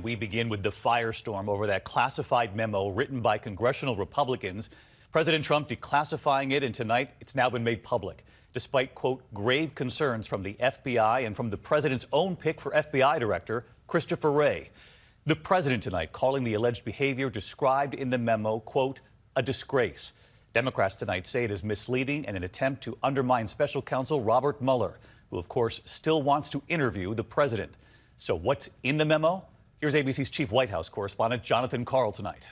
we begin with the firestorm over that classified memo written by congressional Republicans. President Trump declassifying it, and tonight it's now been made public, despite, quote, grave concerns from the FBI and from the president's own pick for FBI director, Christopher Wray. The president tonight calling the alleged behavior described in the memo, quote, a disgrace. Democrats tonight say it is misleading and an attempt to undermine special counsel Robert Mueller, who, of course, still wants to interview the president. So what's in the memo? Here's ABC's chief White House correspondent Jonathan Karl tonight.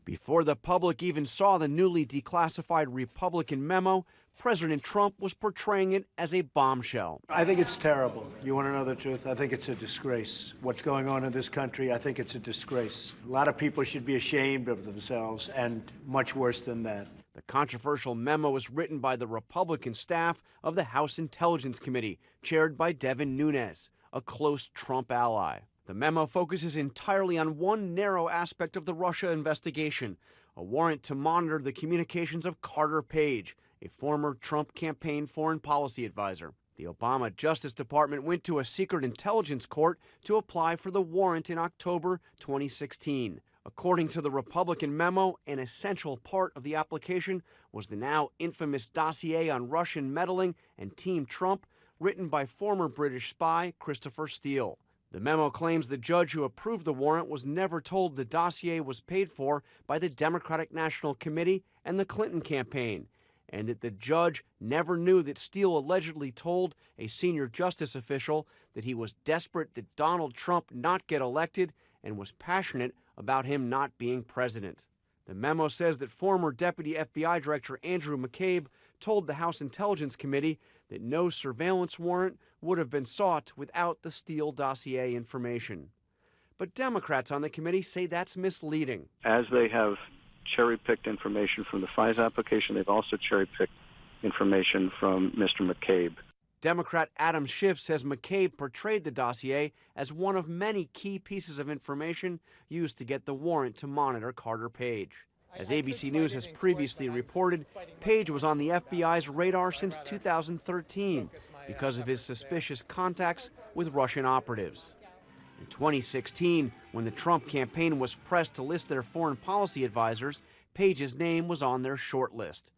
Before the public even saw the newly declassified Republican memo, President Trump was portraying it as a bombshell. I think it's terrible. You want to know the truth? I think it's a disgrace. What's going on in this country, I think it's a disgrace. A lot of people should be ashamed of themselves, and much worse than that. The controversial memo was written by the Republican staff of the House Intelligence Committee, chaired by Devin Nunes, a close Trump ally. The memo focuses entirely on one narrow aspect of the Russia investigation, a warrant to monitor the communications of Carter Page, a former Trump campaign foreign policy advisor. The Obama Justice Department went to a secret intelligence court to apply for the warrant in October 2016. According to the Republican memo, an essential part of the application was the now infamous dossier on Russian meddling and Team Trump, written by former British spy Christopher Steele. The memo claims the judge who approved the warrant was never told the dossier was paid for by the Democratic National Committee and the Clinton campaign, and that the judge never knew that Steele allegedly told a senior justice official that he was desperate that Donald Trump not get elected and was passionate about him not being president. The memo says that former Deputy FBI Director Andrew McCabe told the House Intelligence Committee that no surveillance warrant would have been sought without the Steele dossier information. But Democrats on the committee say that's misleading. As they have cherry-picked information from the FISA application, they've also cherry-picked information from Mr. McCabe. Democrat Adam Schiff says McCabe portrayed the dossier as one of many key pieces of information used to get the warrant to monitor Carter Page. As ABC News has previously reported, Page was on the FBI's radar since 2013 because of his suspicious contacts with Russian operatives. In 2016, when the Trump campaign was pressed to list their foreign policy advisors, Page's name was on their short list.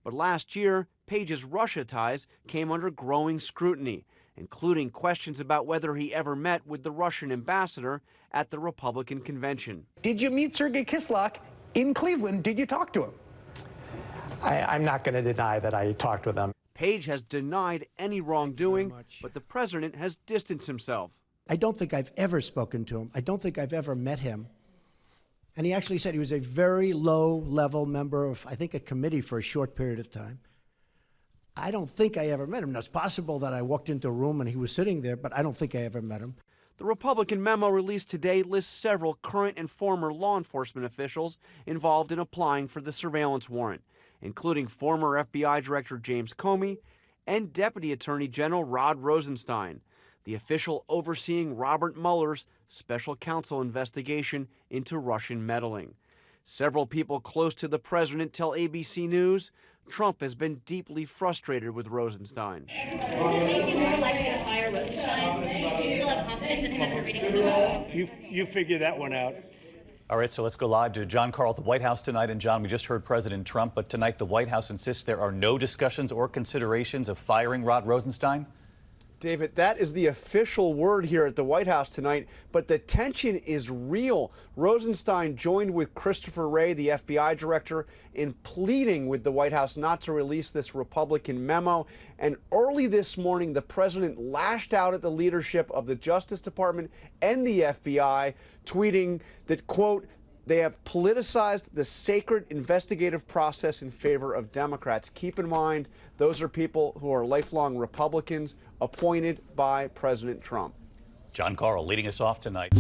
But last year, Page's Russia ties came under growing scrutiny, including questions about whether he ever met with the Russian ambassador at the Republican convention. Did you meet Sergei Kislyak in Cleveland? Did you talk to him? I'm not going to deny that I talked with him. Page has denied any wrongdoing, but the president has distanced himself. I don't think I've ever spoken to him. I don't think I've ever met him. And he actually said he was a very low-level member of, I think, a committee for a short period of time. I don't think I ever met him. Now, it's possible that I walked into a room and he was sitting there, but I don't think I ever met him. The Republican memo released today lists several current and former law enforcement officials involved in applying for the surveillance warrant, including former FBI Director James Comey and Deputy Attorney General Rod Rosenstein, the official overseeing Robert Mueller's special counsel investigation into Russian meddling. Several people close to the president tell ABC News Trump has been deeply frustrated with Rosenstein. Does it make you more likely to hire Rosenstein? Do you still have confidence in him after reading the memo? You figure that one out. All right, so let's go live to John Karl at the White House tonight. And John, we just heard President Trump, but tonight the White House insists there are no discussions or considerations of firing Rod Rosenstein. David, that is the official word here at the White House tonight, but the tension is real. Rosenstein joined with Christopher Wray, the FBI director, in pleading with the White House not to release this Republican memo. And early this morning, the president lashed out at the leadership of the Justice Department and the FBI, tweeting that, quote, they have politicized the sacred investigative process in favor of Democrats. Keep in mind, those are people who are lifelong Republicans appointed by President Trump. John Karl leading us off tonight.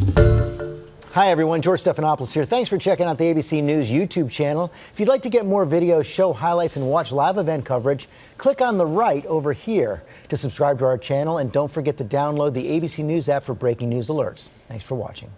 Hi, everyone. George Stephanopoulos here. Thanks for checking out the ABC News YouTube channel. If you'd like to get more videos, show highlights, and watch live event coverage, click on the right over here to subscribe to our channel. And don't forget to download the ABC News app for breaking news alerts. Thanks for watching.